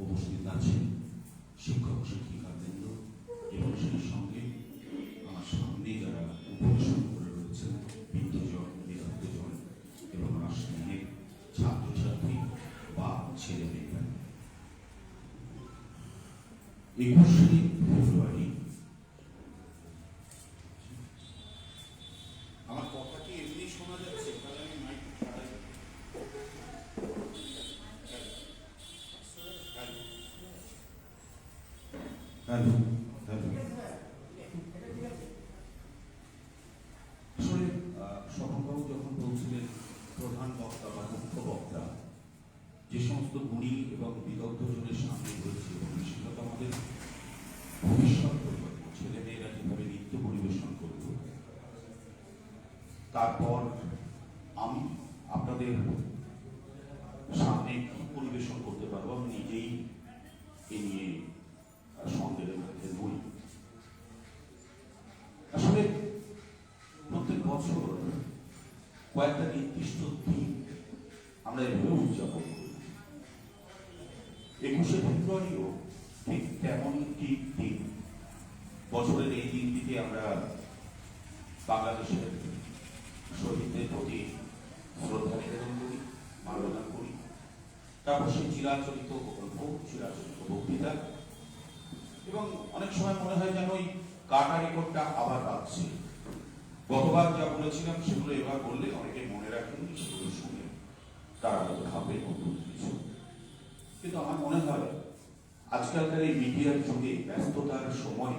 উপস্থিত আছেন শিক্ষক শিক্ষিকাবৃন্দ এবং সেই সঙ্গে আমার সামনে যারা উপবেশন করে রয়েছেন বৃদ্ধজন বিদগ্ধজন এবং আমার স্নেহের ছাত্রছাত্রী বা ছেলে মেয়েরা। 21শে ফেব্রুয়ারি আমার কথা কি এমনি শোনা যাচ্ছে? তাহলে আমি মাইক আসলে স্বপনবাবু যখন বলছিলেন প্রধান বক্তা বা মুখ্য বক্তা যে সমস্ত গুণী এবং বিদগ্ধজনের সামনে রয়েছে এবং বিশেষত আমাদের ভবিষ্যৎ প্রজন্ম ছেলেমেয়েরা কিভাবে নৃত্য পরিবেশন করব, তারপর আমি আপনাদের সামনে কি পরিবেশন করতে পারবো আমি নিজেই এ নিয়ে সন্দেহের মধ্যে নই। আসলে প্রত্যেক বছর কয়েকটা নির্দিষ্ট দিন আমরা এভাবে উদযাপন করি। 21শে ফেব্রুয়ারিও ঠিক তেমনই একটি দিন। বছরের এই দিনটিতে আমরা বাংলাদেশের শহীদদের প্রতি শ্রদ্ধা নিবেদন করি, মানবদান করি। তারপর সেই চিরাচরিত গল্প, চিরাচরিত বক্তৃতা এবং অনেক সময় মনে হয় যেন ওই কাটা রেকর্ডটা আবার বাজছে। গতবার যা বলেছিলাম সেগুলো এবার বললে অনেকে মনে রাখেননি, সেগুলো শুনে তারা হয়তো ভাবে নতুন কিছু। কিন্তু আমার মনে হয় আজকালকার এই মিডিয়ার যুগে ব্যস্ততার সময়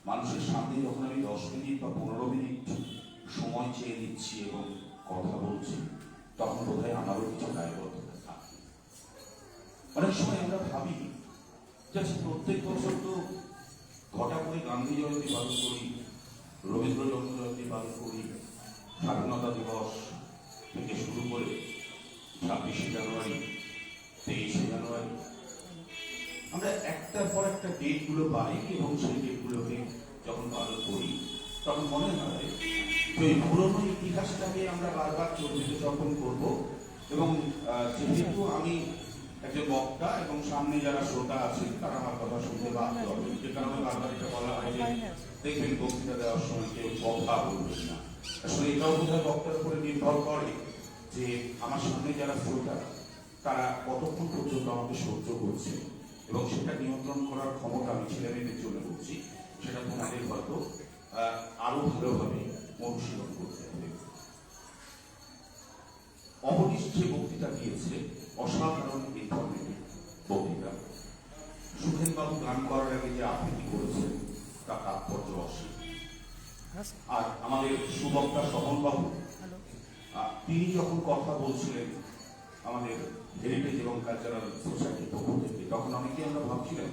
মানুষের সামনে যখন আমি 10 মিনিট বা 15 মিনিট সময় চেয়ে নিচ্ছি এবং কথা বলছি, তখন বোধহয় আমারও কিছু দায়বদ্ধতা থাকে। অনেক সময় আমরা ভাবি যে প্রত্যেক বছর তো ঘটা করে গান্ধী জয়ন্তী পালন করি, রবীন্দ্র জন্ম জয়ন্তী পালন করি, স্বাধীনতা দিবস থেকে শুরু করে 26শে জানুয়ারি, 23শে জানুয়ারি, আমরা একটার পর একটা ডেটগুলো পাই এবং সেই ডেটগুলোকে যখন পালন করি তখন মনে হয় যে ওই পুরনো ইতিহাসটাকে আমরা বারবার চর্চা করবো। এবং যেহেতু আমি একজন বক্তা এবং সামনে যারা শ্রোতা আছে তারা আমার কথা শুনতে বাধ্য হবে, যে কারণে বারবার এটা বলা হয় যে দেখবেন বক্তৃতা দেওয়ার সময় কেউ কথা বলবেন না। আসলে এটাও বোধহয় বক্তার উপরে নির্ভর করে যে আমার সামনে যারা শ্রোতা তারা কতক্ষণ পর্যন্ত আমাকে সহ্য করছে এবং সেটা নিয়ন্ত্রণ করার ক্ষমতা আমি ছেলে মেয়েদের জন্য করছি, সেটা তোমাদের হয়তো আরো ভালোভাবে অনুশীলন করতে হবে। অবনীশ যে বক্তৃতা দিয়েছে অসাধারণ ইনফরমেটিভ বক্তৃতা। সুখেনবাবু গান করার আগে যে আবৃত্তি করেছেন তা তাৎপর্য অসীম। আর আমাদের সুবক্তা স্বপনবাবু তিনি যখন কথা বলছিলেন আমাদের হেরিটেজ এবং কালচারাল সোসাইটির পক্ষ থেকে, তখন অনেকে আমরা ভাবছিলাম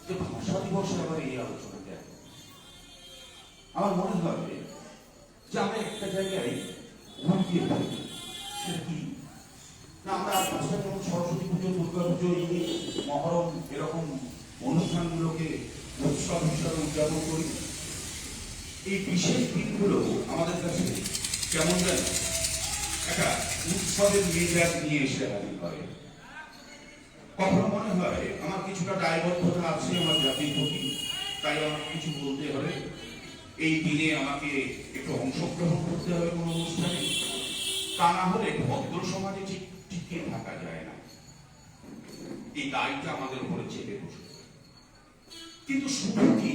যে ভাষা দিবসে আবার এই আলোচনা কেন। আমার মনে হবে যে আমরা একটা জায়গায় ঘুমিয়ে থাকি, সেটা কি না আমরা আজকাল যেমন সরস্বতী পুজো, দুর্গা পুজো, ঈদ, মহরম এরকম অনুষ্ঠানগুলোকে উৎসব হিসাবে উদযাপন করি। এই বিশেষ দিনগুলো আমাদের কাছে কেমন যেন একটা উৎসবের মেজাজ নিয়ে এসে হাজির করে। কখনো মনে হয় আমার কিছুটা দায়বদ্ধতা আছে আমার জাতির প্রতি, তাই আমার কিছু বলতে হবে, এই দিনে আমাকে একটু অংশগ্রহণ করতে হবে কোনো অনুষ্ঠানে, তা না হলে ভদ্র সমাজে ঠিক টিকে থাকা যায় না। এই দায়টা আমাদের উপরে চেপে বসে। কিন্তু শুধু কি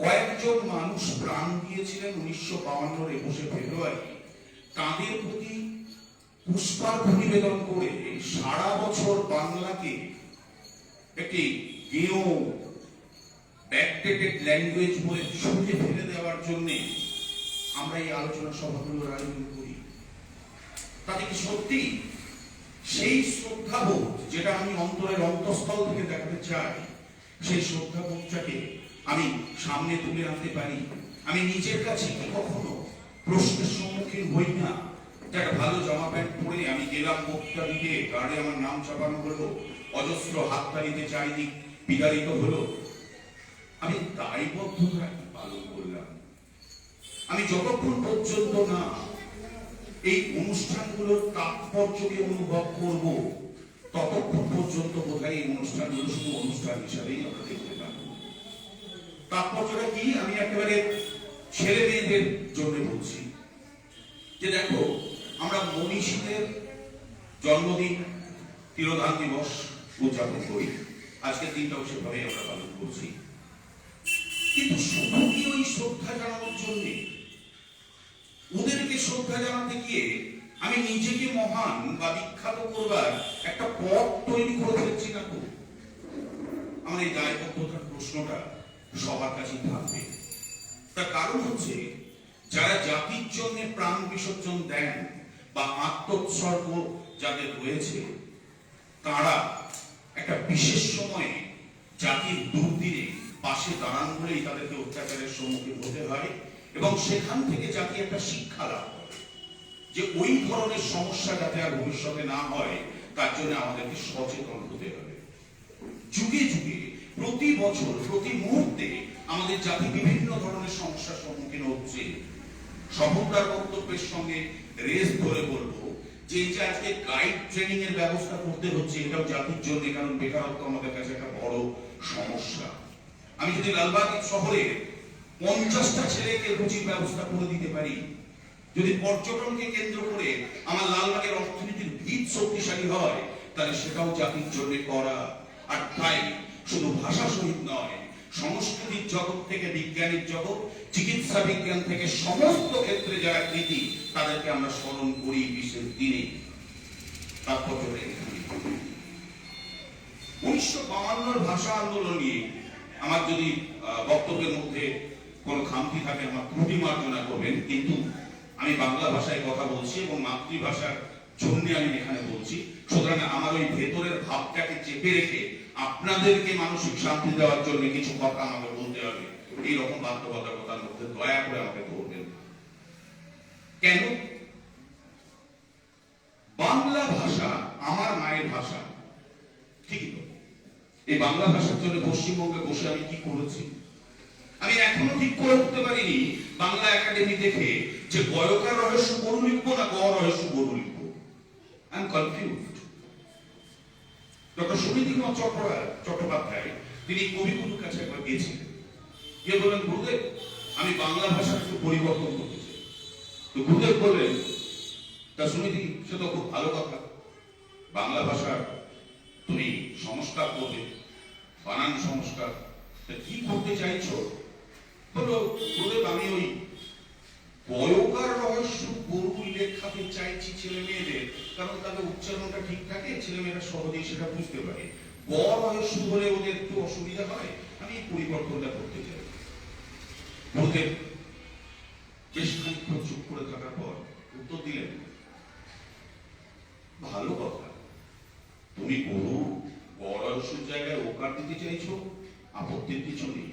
কয়েকজন মানুষ প্রাণ দিয়েছিলেন 1952 21শে ফেব্রুয়ারি, তাদের প্রতি পুষ্পার্ঘ্য নিবেদন করে সারা বছর বাংলাকে একটি গেয় ব্যাকডেটেড ল্যাঙ্গুয়েজ বলে ছুঁড়ে ফেলে দেওয়ার জন্য আমরা এই আলোচনা সভাগুলোর আয়োজন করি। তাতে কি সত্যি সেই শ্রদ্ধাবোধ যেটা আমি অন্তরের অন্তঃস্থল থেকে দেখাতে চাই, সেই শ্রদ্ধাবোধটাকে আমি সামনে তুলে আনতে পারি? আমি নিজের কাছে কি কখনো প্রশ্নের সম্মুখীন হই না? একটা ভালো জামা প্যান্ট পরে আমি গেলাম বক্তৃতা দিতে, গাড়ি আমার নাম চাপানো হলো, অজস্র হাততালিতে চারিদিক বিদারিত হলো, আমি দায়বদ্ধতা পালন করলাম। আমি যতক্ষণ পর্যন্ত না এই অনুষ্ঠানগুলোর তাৎপর্যকে অনুভব করব, ততক্ষণ পর্যন্ত বোধহয় এই অনুষ্ঠানগুলো শুধু অনুষ্ঠান হিসাবেই আমরা দেখতে পাবো। তাৎপর্যটা কি আমি একেবারে ছেলে মেয়েদের জন্য বলছি যে দেখো, আমরা মনীষীদের জন্মদিন, তিরোধান দিবস উদযাপন করি, আজকের দিনটাও সেভাবেই আমরা পালন করছি। কিন্তু শুধু কি ওই শ্রদ্ধা জানানোর জন্য? ওদেরকে শ্রদ্ধা জানাতে গিয়ে আমি নিজেকে মহান বা বিখ্যাত করবার একটা পথ তৈরি করে ফেলছি না তো? আমার এই দায়বদ্ধতার প্রশ্নটা সবার কাছে থাকবে। তার কারণ হচ্ছে, যারা জাতির জন্য প্রাণ বিসর্জন দেন বা আত্মোৎসর্গ যাদের রয়েছে, তারা একটা বিশেষ সময়ে জাতির দুর্দিনে পাশে দাঁড়ান বলেই তাদেরকে অত্যাচারের সম্মুখীন হতে হয়, এবং সেখান থেকে জাতি একটা শিক্ষা লাভ করে যে ওই ধরনের সমস্যা যাতে আর ভবিষ্যতে না হয়, তার জন্য আমাদেরকে সচেতন হতে হবে। যুগে যুগে, প্রতি বছর, প্রতি মুহূর্তে আমাদের জাতি বিভিন্ন ধরনের সমস্যার সম্মুখীন হচ্ছে। সফলতার বক্তব্যের সঙ্গে রেস ধরে বলবো যে এই যে আজকে গাইড ট্রেনিং এর ব্যবস্থা করতে হচ্ছে, এটাও জাতির জন্য, কারণ বেকারত্ব আমাদের কাছে একটা বড় সমস্যা। আমি যদি লালবাগ শহরে 50টা ছেলেকে রুচির ব্যবস্থা করে দিতে পারি, যদি পর্যটনকে কেন্দ্র করে আমার লালবাগের অর্থনীতির ভিত শক্তিশালী হয়, তাহলে সেটাও জাতির জন্য করা। আর তাই শুধু ভাষা শহীদ নয়, সংস্কৃতির জগৎ থেকে বিজ্ঞানের জগৎ, চিকিৎসা বিজ্ঞান থেকে সমস্ত ক্ষেত্রে যারা কৃতি, তাদেরকে আমরা স্মরণ করি বিশেষ দিনে। তাৎপর্য 1952 ভাষা আন্দোলন নিয়ে আমার যদি বক্তব্যের মধ্যে কোনো খামতি থাকে আমার ত্রুটি মার্জনা করবেন, কিন্তু আমি বাংলা ভাষায় কথা বলছি এবং মাতৃভাষার জন্য আমি এখানে বলছি। সুতরাং আমার ওই ভেতরের ভাবটাকে চেপে রেখে আপনাদেরকে মানসিক শান্তি দেওয়ার জন্য কিছু কথা আমাকে বলতে হবে। এইরকম বাধ্যবাধকতার মধ্যে দয়া করে আমাকে ধরবেন। কেন? বাংলা ভাষা আমার মায়ের ভাষা, ঠিকই তো। এই বাংলা ভাষার জন্য পশ্চিমবঙ্গে বসে আমি কি করেছি? আমি এখনো ঠিক করে উঠতে পারিনি বাংলা একাডেমি দেখে যে গয়কার রহস্য গরু লিখবো না গ রহস্য গরু লিখবো। I am confused. Doctor Sunitikumar Chattopadhyay তিনি কবিগুরুর কাছে একবার গিয়েছিলেন, গিয়ে বললেন, গুরুদেব আমি বাংলা ভাষা একটু পরিবর্তন করতে চাই। তো গুরুদেব বললেন, তা সুনীতি, সে তো খুব ভালো কথা, বাংলা ভাষা তুমি সংস্কার করবে, বানান সংস্কার, কি করতে চাইছো? বলো, গুরুদেব আমি ওই বয়কার রহস্য গরু লেখাতে চাইছি ছেলে মেয়েদের, কারণ তাদের উচ্চারণটা ঠিক থাকে, ছেলে মেয়েরা সহজেই সেটা বুঝতে পারে। গ রহস্য হলে ওদের একটু অসুবিধা হয়, আমি পরিবর্তনটা করতে চাই। গুরুদেব বেশ খানিকক্ষণ চুপ করে থাকার পর উত্তর দিলেন, ভালো কথা, তুমি গরু গ রহস্যের জায়গায় ওকার দিতে চাইছো, আপত্তির কিছু নেই।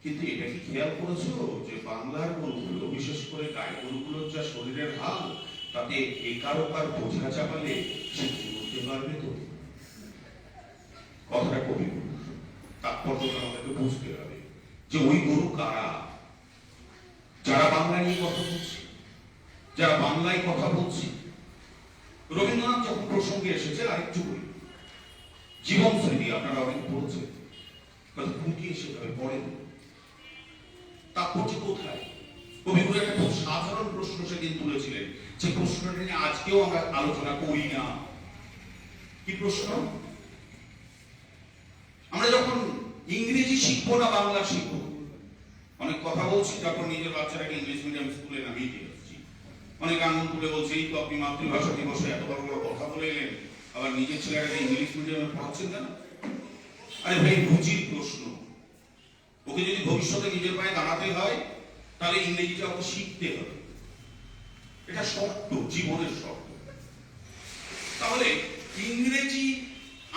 কিন্তু এটা কি খেয়াল করেছো যে বাংলার গরুগুলো, বিশেষ করে গাই গরুগুলোর যা শরীরের হাল, তাতে একার ওকার বোঝা চাপালে সে চলতে পারবে তো? কথাটা কবি তাৎপর্যটা আমাদেরকে বুঝতে হবে যে ওই গরু কারা, যারা বাংলা নিয়ে কথা বলছে, যারা বাংলায় কথা বলছে। রবীন্দ্রনাথ যখন প্রসঙ্গে এসেছে, আরেকটু বলি, জীবন স্মৃতি আপনারা অনেক পড়েছেন, হয়তো খুঁটিয়ে সেভাবে পড়েন। তাৎপর্য কোথায়? কবিগুরু একটা খুব সাধারণ প্রশ্ন সেদিন তুলেছিলেন, যে প্রশ্নটা নিয়ে আজকেও আমরা আলোচনা করি না। কি প্রশ্ন? আমরা যখন ইংরেজি শিখবো না বাংলা শিখবো, অনেক কথা বলছি, যখন নিজের বাচ্চাটাকে ইংলিশ মিডিয়াম স্কুলে নামিয়ে দিয়ে আসছি, অনেক আনন্দ করে বলছে, এই তো আপনি মাতৃভাষা দিবসে এত বড় বড় কথা বলে এলেন, আবার নিজের ছেলেটাকে ইংলিশ মিডিয়ামে পড়াচ্ছেন কেন? আরে ভাই, রুচির প্রশ্ন। ওকে যদি ভবিষ্যতে নিজের পায়ে দাঁড়াতে হয়, তাহলে ইংরেজিটা ওকে শিখতে হবে, এটা শর্ত, জীবনের শর্ত। তাহলে ইংরেজি,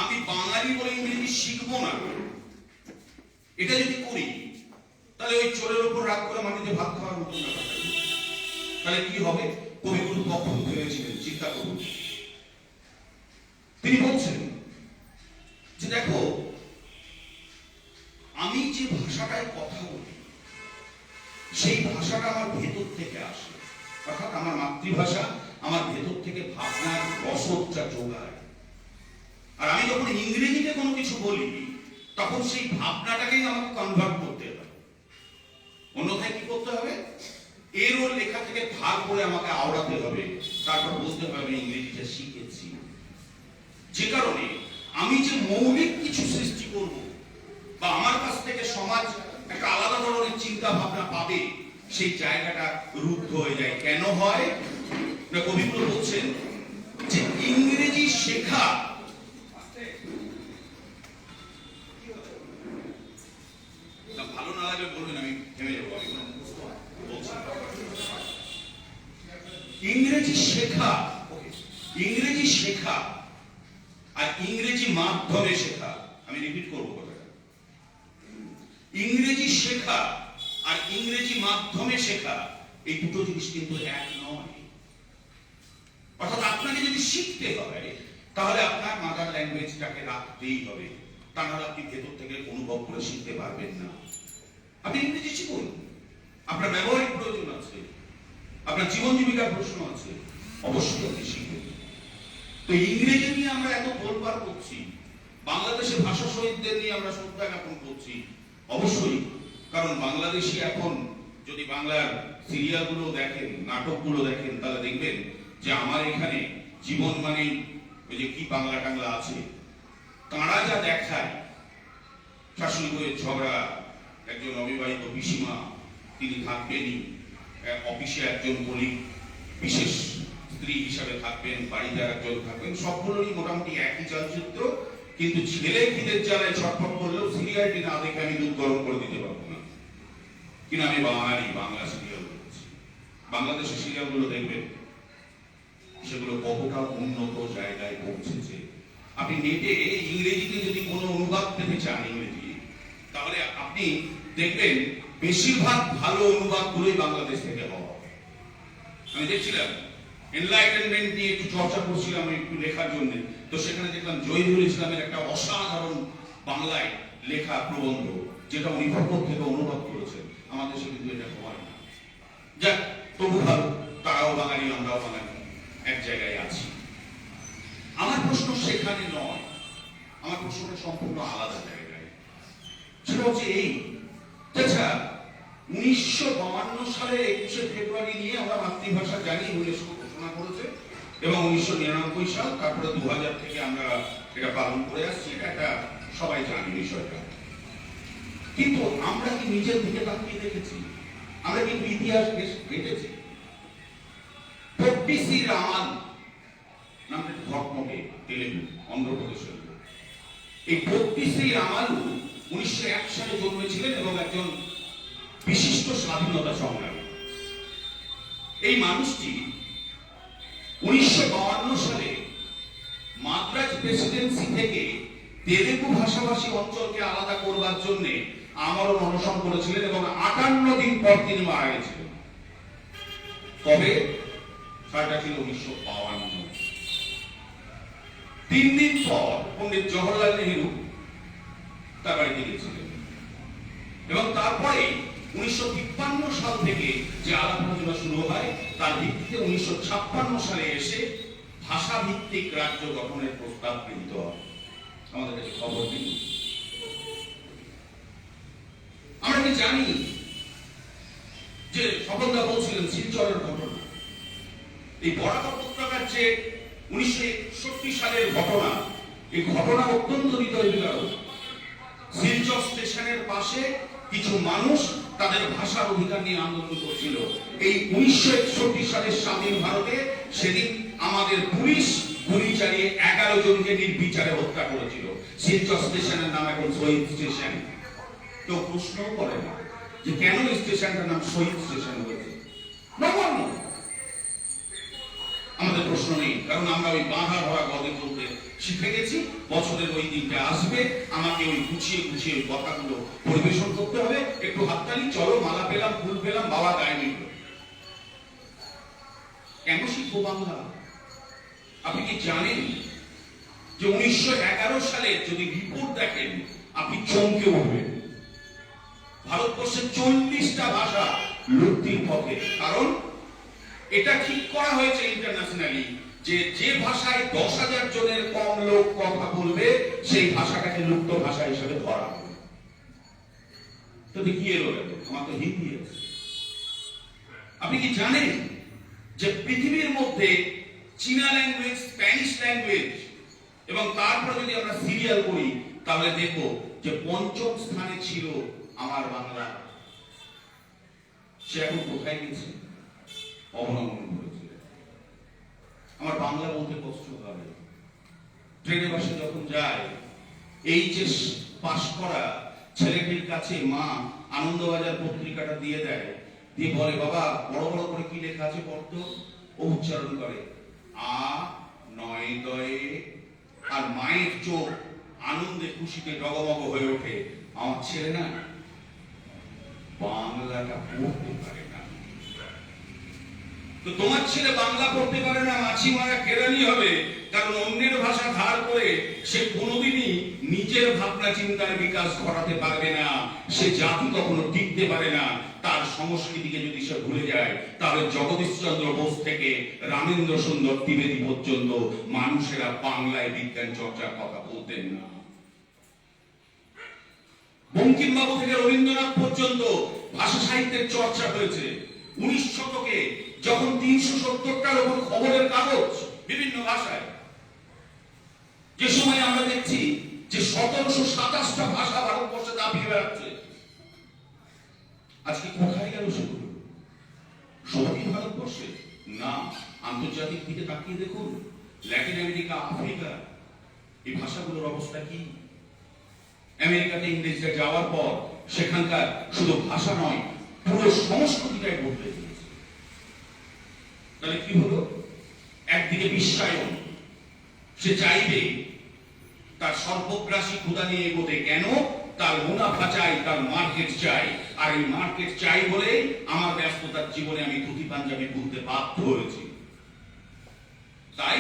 আমি বাঙালি বলে ইংরেজি শিখবো না, এটা যদি করি, তাহলে ওই চোরের উপর রাগ করে মাটিতে ভাত খাওয়ার মতো ব্যাপারটা। তাহলে কি হবে? কবিগুরু কখন ভেবেছিলেন, চিন্তা করুন। তিনি বলছেন যে দেখো, আমি যে ভাষাটায় কথা বলি, সেই ভাষাটা আমার ভেতর থেকে আসে, অর্থাৎ আমার মাতৃভাষা আমার ভেতর থেকে ভাবনার রসদটা যোগায়। আর আমি যখন ইংরেজিতে কোনো কিছু বলি তখন সেই ভাবনাটাকেই আমাকে কনভার্ট করতে হবে, অন্যথায় কি করতে হবে, এর ওর লেখা থেকে ভাগ করে আমাকে আওড়াতে হবে, তারপর বুঝতে হবে আমি ইংরেজিটা শিখেছি। যে কারণে আমি যে মৌলিক কিছু সৃষ্টি করব বা আমার কাছ থেকে সমাজ একটা আলাদা ধরনের চিন্তা ভাবনা পাবে, সেই জায়গাটা রুদ্ধ হয়ে যায়। কেন হয় না, কবিগুলো বলছেন যে ইংরেজি শেখা ভালো না লাগলে বলবেন, আমি থেমে যাবো। আমি বলছি ইংরেজি শেখা আর ইংরেজি মাধ্যমে শেখা, আমি রিপিট করবো কথাটা, ইংরেজি শেখা আর ইংরেজি মাধ্যমে শেখা এই দুটো জিনিস কিন্তু এক নয়। অর্থাৎ আপনাকে যদি শিখতে হয় তাহলে আপনার মাদার ল্যাঙ্গুয়েজটাকে রাখতেই হবে, তা নাহলে আপনি ভেতর থেকে অনুভব করে শিখতে পারবেন না। আপনি ইংরেজি শিখুন, আপনার ব্যবহারিক প্রয়োজন আছে, আপনার জীবন জীবিকার প্রশ্ন আছে, অবশ্যই আপনি শিখবেন। তো ইংরেজি নিয়ে আমরা এত তোলপাড় করছি, বাংলাদেশের ভাষা শহীদদের নিয়ে আমরা শ্রদ্ধা জ্ঞাপন করছি, অবশ্যই, কারণ বাংলাদেশি এখন যদি বাংলার সিরিয়ালগুলো দেখেন, নাটকগুলো দেখেন, তাহলে দেখবেন যে আমার এখানে জীবন মানে ওই যে কি বাংলা টাংলা আছে, তাঁরা যা দেখায়, শাশুড়ি বইয়ের ঝগড়া, একজন অবিবাহিত পিসিমা তিনি থাকবেনই, অফিসে একজন কলিগ বিশেষ স্ত্রী হিসাবে থাকবেন, বাড়িতে একজন থাকবেন, সবগুলোরই মোটামুটি একই চলচ্চিত্র, কিন্তু ছেলে খিদের জ্বালায় ছটফট করলেও সিরিয়ালটি না দেখে আমি দুধ গরম করে দিতে পারবো না। কিন্তু আমি বাঙালি, বাংলা সিরিয়াল দেখছি। বাংলাদেশের সিরিয়ালগুলো দেখবেন সেগুলো কতটা উন্নত জায়গায় পৌঁছেছে। আপনি নেটে ইংরেজিতে যদি কোনো অনুবাদ পেতে চান ইংরেজি, তাহলে আপনি দেখবেন বেশিরভাগ ভালো অনুবাদগুলোই বাংলাদেশ থেকে হওয়া। আমি দেখছিলাম এনলাইটেনমেন্ট নিয়ে একটু চর্চা করছিলাম একটু লেখার জন্য, তো সেখানে দেখলাম জহিরুল ইসলামের একটা অসাধারণ বাংলায় লেখা প্রবন্ধ, যেটা উনি ভূগোল থেকে অনুবাদ করেছেন। আমাদের দেশে কিন্তু এটা হয় না। যাক, তবু ভালো, তারাও বাঙালি, আমরাও বাঙালি, এক জায়গায় আছি। আমার প্রশ্ন সেখানে নয়, আমার প্রশ্নটা সম্পূর্ণ আলাদা জায়গায়। সেটা হচ্ছে এই, আচ্ছা 1952 সালে 21শে ফেব্রুয়ারি নিয়ে আমরা মাতৃভাষা জানি, ইউনেস্কো ঘোষণা করেছে, এবং 1999 সাল, তারপরে 2000 থেকে আমরা এটা পালন করে আসছি, এটা একটা সবাই জানি বিষয়টা। কিন্তু আমরা কি নিজের দিকে তাকিয়ে দেখেছি? আমরা কিন্তু ইতিহাস ঘেটেছি। পট্টিসি রামান নামটা ঘটনাকে তেলেগু, অন্ধ্রপ্রদেশের। এই পট্টিসি রামালু 1901 সালে জন্মেছিলেন এবং একজন বিশিষ্ট স্বাধীনতা সংগ্রামী। এই মানুষটি 1952 সালে মাদ্রাজ প্রেসিডেন্সি থেকে তেলেগু ভাষাভাষী অঞ্চলকে আলাদা করবার জন্য আমরণ অনশন করেছিলেন এবং 58 দিন পর তিনি মারা গেছিলেন। তবে সালটা ছিল 1952। 3 দিন পর পণ্ডিত জওহরলাল নেহরু তার বাড়িতে গিয়েছিলেন এবং তারপরে 1953 সাল থেকে যে আলাপ আলোচনা শুরু হয়, তার ভিত্তিতে 1956 সালে এসে ভাষা ভিত্তিক রাজ্য গঠনের প্রস্তাব গৃহীত হয়। আমাদের কাছে খবর দিন, আমরা কি জানি যে স্বপনদা বলছিলেন শিলচরের ঘটনা, এই বরাকর উপত্যকার যে 1961 সালের ঘটনা, এই ঘটনা অত্যন্ত হৃদয় বিদারক। শিলচর স্টেশনের পাশে কিছু মানুষ তাদের ভাষার অধিকার নিয়ে আন্দোলন করছিল। এই 1961 সালের স্বাধীন ভারতে সেদিন আমাদের পুলিশ গুলি চালিয়ে 11 জনকে নির্বিচারে হত্যা করেছিল। শিলচর স্টেশনের নাম এখন শহীদ স্টেশন। কেউ প্রশ্ন করে না যে কেন স্টেশনটার নাম শহীদ স্টেশন হয়েছে। নগণ্য, আমাদের প্রশ্ন নেই, কারণ আমরা ওই বাঁধা ধরা গদে চলতে শিখে গেছি। বছরের ওই দিনটা আসবে, আমাকে ওই গুছিয়ে গুছিয়ে ওই কথাগুলো পরিবেশন করতে হবে। একটু হাততালি, চলো, মালা পেলাম, ফুল পেলাম, বাবা গায়ে নিল। কেন শিখবো বাংলা? আপনি কি জানেন যে 1911 সালে যদি রিপোর্ট দেখেন আপনি চমকে উঠবেন। ভারতবর্ষের 40টা ভাষা লুপ্তির পথে। কারণ এটা ঠিক করা হয়েছে ইন্টারন্যাশনালি যে যে ভাষায় 10,000 জনের কম লোক কথা বলবে সেই ভাষাটাকে লুপ্ত ভাষা হিসেবে ধরা হবে। তবে কি এলো আমার তো হিন্দি আছে। আপনি কি জানেন যে পৃথিবীর মধ্যে চীনা ল্যাঙ্গুয়েজ, স্প্যানিশ ল্যাঙ্গুয়েজ এবং তারপর যদি আমরা সিরিয়াল করি তাহলে দেখব যে 5ম স্থানে ছিল আমার বাংলা। সে এখন কোথায় গেছে? অবনমন করেছে। আমার বাংলা বলতে কষ্ট হবে। ট্রেনে বাসে যখন যায়, এইচএস পাশ করা ছেলেটির কাছে মা আনন্দবাজার পত্রিকাটা দিয়ে দেয়, দিয়ে বলে, বাবা বড় বড় করে কি লেখা আছে পড়তো। ও উচ্চারণ করে আ নয় দয়ে, আর মায়ের চোখ আনন্দে খুশিতে ডগমগ হয়ে ওঠে। আমার ছেলে না বাংলাটা পড়তে পারে না। তো তোমার ছেলে বাংলা পড়তে পারে না, মাছি মারা কেরানি হবে, কারণ অন্যের ভাষা ধার করে সে কোনোদিনই নিজের ভাবনা চিন্তার বিকাশ ঘটাতে পারবে না। সে জাতি কখনো টিকতে পারে না। তার সংস্কৃতিকে যদি সে ভুলে যায়, তাহলে জগদীশচন্দ্র বোস থেকে রামেন্দ্র সুন্দর দ্বিবেদী পর্যন্ত মানুষেরা বাংলায় বিজ্ঞান চর্চার কথা বলতেন না। বঙ্কিমবাবু থেকে রবীন্দ্রনাথ পর্যন্ত ভাষা সাহিত্যের চর্চা হয়েছে। 19 শতকে যখন 370টার উপর খবরের কাগজ বিভিন্ন ভাষায়, যে সময় আমরা দেখছি যে 1727টা ভাষা ভারতবর্ষে দাপিয়ে বেড়াচ্ছে, আজকে কোথায় গেল সেগুলো? সত্যি ভারতবর্ষে না, আন্তর্জাতিক দিকে তাকিয়ে দেখুন, ল্যাটিন আমেরিকা, আফ্রিকা, এই ভাষাগুলোর অবস্থা কি? আমেরিকাতে ইংরেজরা যাওয়ার পর সেখানকার শুধু ভাষা নয়, পুরো সংস্কৃতিটাই বদলে গিয়েছে। তাহলে কি হলো? একদিকে বিশ্বায়ন, সে চাইবে তার সর্বগ্রাসী ক্ষুধা নিয়ে এগোতে। কেন? তার মুনাফা চাই, তার মার্কেট চাই। আর এই মার্কেট চাই বলে আমার ব্যস্ততার জীবনে আমি ধুতি পাঞ্জাবি পরতে বাধ্য হয়েছি। তাই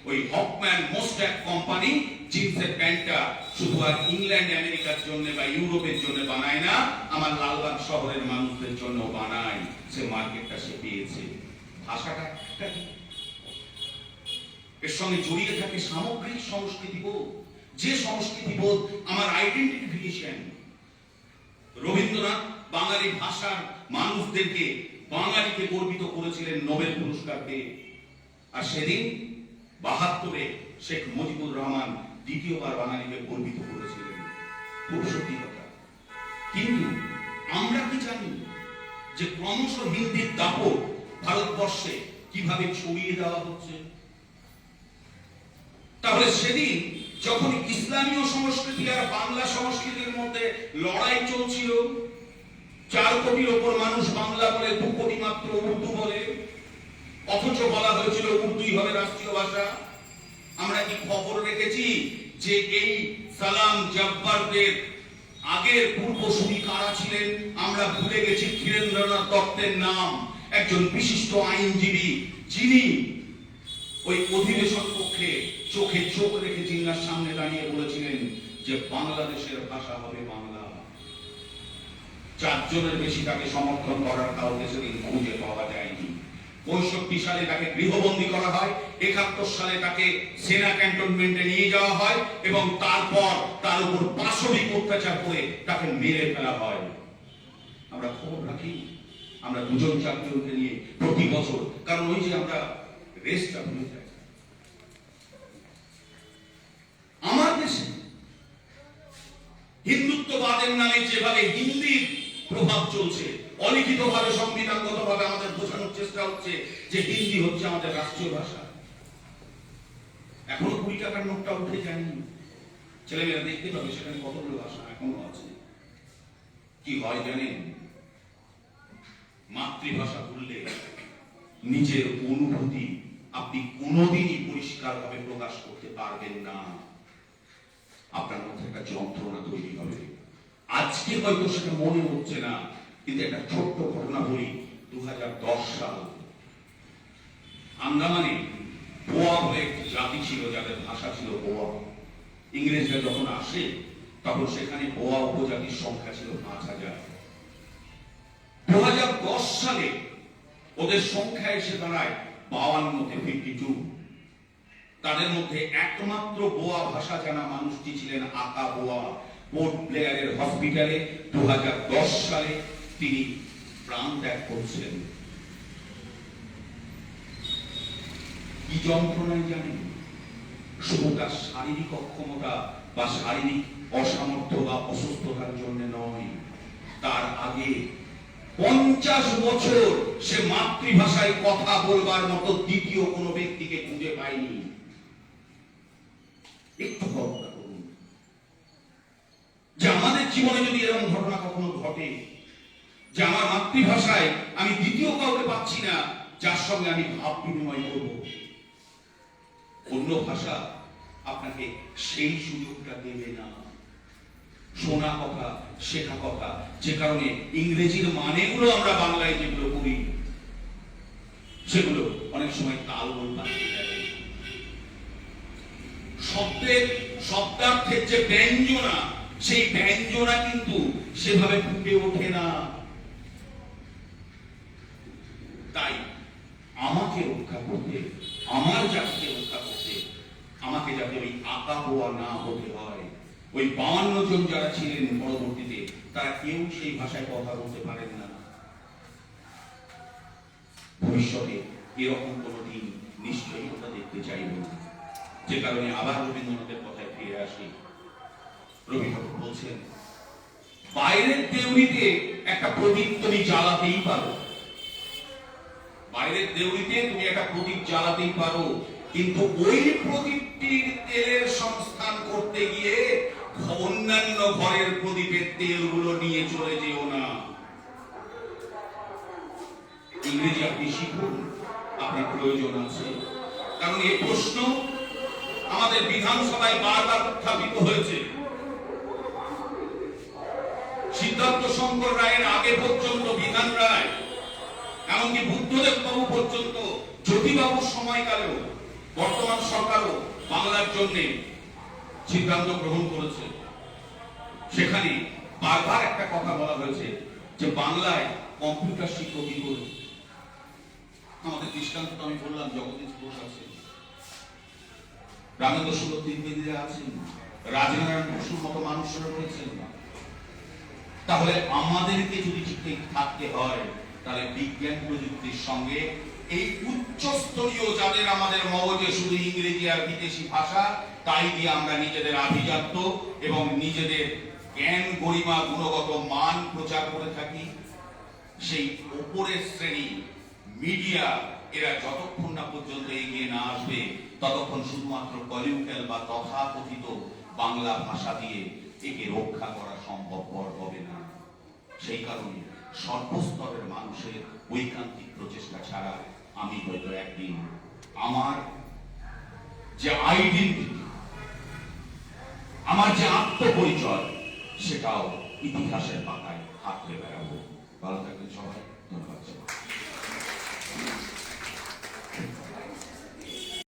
ওই হকম্যান মোস্ট্যাক কোম্পানি জিন্সের প্যান্টটা শুধু আর ইংল্যান্ড আমেরিকার জন্য বা ইউরোপের জন্য বানায় না, আমার লালবাগ শহরের মানুষদের জন্য বানায়। সে মার্কেটটা সে পেয়েছে। ভাষাটা একটাই, এর সঙ্গে জড়িয়ে থাকে সামগ্রিক সংস্কৃতিবোধ, যে সংস্কৃতিবোধ আমার আইডেন্টিফিকেশন। রবীন্দ্রনাথ বাঙালি ভাষার মানুষদেরকে বাঙালিকে গর্বিত করেছিলেন নোবেল পুরস্কার পেয়ে। আর সেদিন 72-এ শেখ মুজিবুর রহমান দ্বিতীয়বার বাঙালিকে গর্বিত করেছিলেন। খুব সত্যি কথা। কিন্তু আমরা কি জানি যে ক্রমশ হিন্দির দাপট ভারতবর্ষে কিভাবে ছড়িয়ে দেওয়া হচ্ছে? তাহলে সেদিন যখন ইসলামীয় সংস্কৃতি আর বাংলা সংস্কৃতির মধ্যে লড়াই চলছিল, 4 কোটির ওপর মানুষ বাংলা বলে, 2 কোটি মাত্র উর্দু বলে, অথচ বলা হয়েছিল উর্দুই হবে রাষ্ট্রীয় ভাষা। আমরা কি খবর রেখেছি যে এই সালাম জব্বারদের আগের পূর্বসূরি কারা ছিলেন? আমরা ভুলে গেছি ধীরেন্দ্রনাথ দত্তের নাম, একজন বিশিষ্ট আইনজীবী, যিনি ওই অধিবেশন কক্ষে চোখে চোখ রেখে জিন্নার সামনে দাঁড়িয়ে বলেছিলেন যে বাংলাদেশের ভাষা হবে বাংলা। 4 জনের বেশি তাকে সমর্থন করার কাউকে সেদিন খুঁজে পাওয়া যায়নি। 65 সালে তাকে গৃহবন্দী করা হয়, 71 সালে তাকে সেনা ক্যান্টনমেন্টে নিয়ে যাওয়া হয় এবং তারপর তার উপর পাশবিক অত্যাচার করে তাকে মেরে ফেলা হয়। আমরা খবর রাখি, আমরা 2 জন ছাত্রকে নিয়ে প্রতি বছর, কারণ ওই যে আমরা রেসটা ভুলে যাই। আমার দেশে হিন্দুত্ববাদের নামে যেভাবে হিন্দির প্রভাব চলছে, অলিখিত ভাবে সংবিধানগত ভাবে আমাদের বোঝানোর চেষ্টা হচ্ছে যে হিন্দি হচ্ছে আমাদের রাষ্ট্রীয় ভাষা। এখনো 20 টাকার নোটটা উঠে যায়নি। ছেলেমেয়েরা দেখতে পাবে সেখানে কতগুলো ভাষা এখনো আছে। কি হয় জানেন? মাতৃভাষা ভুললে নিজের অনুভূতি আপনি কোনোদিনই পরিষ্কার ভাবে প্রকাশ করতে পারবেন না। আপনার মধ্যে একটা যন্ত্রণা তৈরি হবে। আজকে হয়তো সেটা মনে হচ্ছে না, কিন্তু একটা ছোট্ট ঘটনা বলি। 2010 সাল, আন্দামানে বোয়া বলে একটি জাতি ছিল যাদের ভাষা ছিল বোয়া। ইংরেজরা যখন আসে তখন সেখানে বোয়া উপজাতির সংখ্যা ছিল 5000। 2010 সালে ওদের সংখ্যা এসে দাঁড়ায় 52-তে 52। তাদের মধ্যে একমাত্র বোয়া ভাষা জানা মানুষটি ছিলেন আকা বোয়া। পোর্ট ব্লেয়ারের হসপিটালে 2010 সালে তিনি প্রাণ ত্যাগ করছেন। কি যন্ত্রণায় জানেন? শুধু তার শারীরিক অক্ষমতা বা শারীরিক অসামর্থ্য বা অসুস্থতার জন্য নয়, তার আগে 50 বছর সে মাতৃভাষায় কথা বলবার মতো দ্বিতীয় কোনো ব্যক্তিকে খুঁজে পায়নি। একটু কল্পনা করুন যে আমাদের জীবনে যদি এরকম ঘটনা কখনো ঘটে যে আমার মাতৃভাষায় আমি দ্বিতীয় কাউকে পাচ্ছি না যার সঙ্গে আমি ভাব বিনিময় করব, অন্য ভাষা আপনাকে সেই সুযোগটা দেবে না। শোনা কথা, শেখা কথা, যে কারণে ইংরেজির মানেগুলো আমরা বাংলায় যেগুলো করি সেগুলো অনেক সময় তাল বল পাল্টে যাবে। শব্দার্থের যে ব্যঞ্জনা, সেই ব্যঞ্জনা কিন্তু সেভাবে ফুটে ওঠে না। তাই আমাকে রক্ষা করতে, আমার জাতিকে রক্ষা করতে আমাকে যাতে ওই আকা বোয়া না হতে হয়। ওই 52 জন যারা ছিলেন পরবর্তীতে তারা কেউ সেই ভাষায় কথা বলতে পারেন না। ভবিষ্যতে এরকম কোনো দিন নিশ্চয়ই আমরা দেখতে চাইব। যে কারণে আবার রবীন্দ্রনাথের কথায় ফিরে আসি। রবি ঠাকুর বলছেন, বাইরের দেউড়িতে একটা প্রদীপ তুমি জ্বালাতেই পারো, বাইরের দেউড়িতে তুমি একটা প্রদীপ জ্বালাতেই পারো, কিন্তু ওই প্রদীপটির তেলের সংস্থান করতে গিয়ে অন্যান্য ঘরের প্রদীপের তেলগুলো নিয়ে চলে যেও না। ইংরেজি আপনি শিখুন, আপনার প্রয়োজন আছে। কারণ এই প্রশ্ন আমাদের বিধানসভায় বারবার উত্থাপিত হয়েছে। সিদ্ধার্থ শঙ্কর রায়ের আগে পর্যন্ত বিধান রায়, এমনকি বুদ্ধদেব বাবু পর্যন্ত, জ্যোতিবাবুর সময়কালেও বর্তমান সরকারও বাংলার জন্য সিদ্ধান্ত গ্রহণ করেছে। সেখানে বারবার একটা কথা বলা হয়েছে যে বাংলায় কম্পিউটার শিক্ষা কি করবে। আমাদের দৃষ্টান্ত আমি বললাম, জগদীশ ঘোষ আছেন, রামেন্দ্র সুন্দর তিনবেদীরা আছেন, রাজনারায়ণ বসুর মতো মানুষরা রয়েছেন। তাহলে আমাদেরকে যদি ঠিক থাকতে হয়, তাহলে বিজ্ঞান প্রযুক্তির সঙ্গে এই উচ্চস্তরীয় যাদের আমাদের মগজে শুধু ইংরেজি আর বিদেশি ভাষা, তাই দিয়ে আমরা নিজেদের আভিজাত্য এবং নিজেদের জ্ঞান গরিমা গুণগত মান প্রচার করে থাকি, সেই উপরের শ্রেণী মিডিয়া এরা যতক্ষণ না পর্যন্ত এগিয়ে না আসবে ততক্ষণ শুধুমাত্র কলিউক্যাল বা তথাকথিত বাংলা ভাষা দিয়ে একে রক্ষা করা সম্ভবপর হবে না। সেই কারণে সর্বস্তরের মানুষের ঐকান্তিক প্রচেষ্টা ছাড়া আমি হয়তো একদিন আমার যে আইডেন্টিটি, আমার যে আত্মপরিচয়, সেটাও ইতিহাসের পাতায় হাতড়ে বেড়াবো।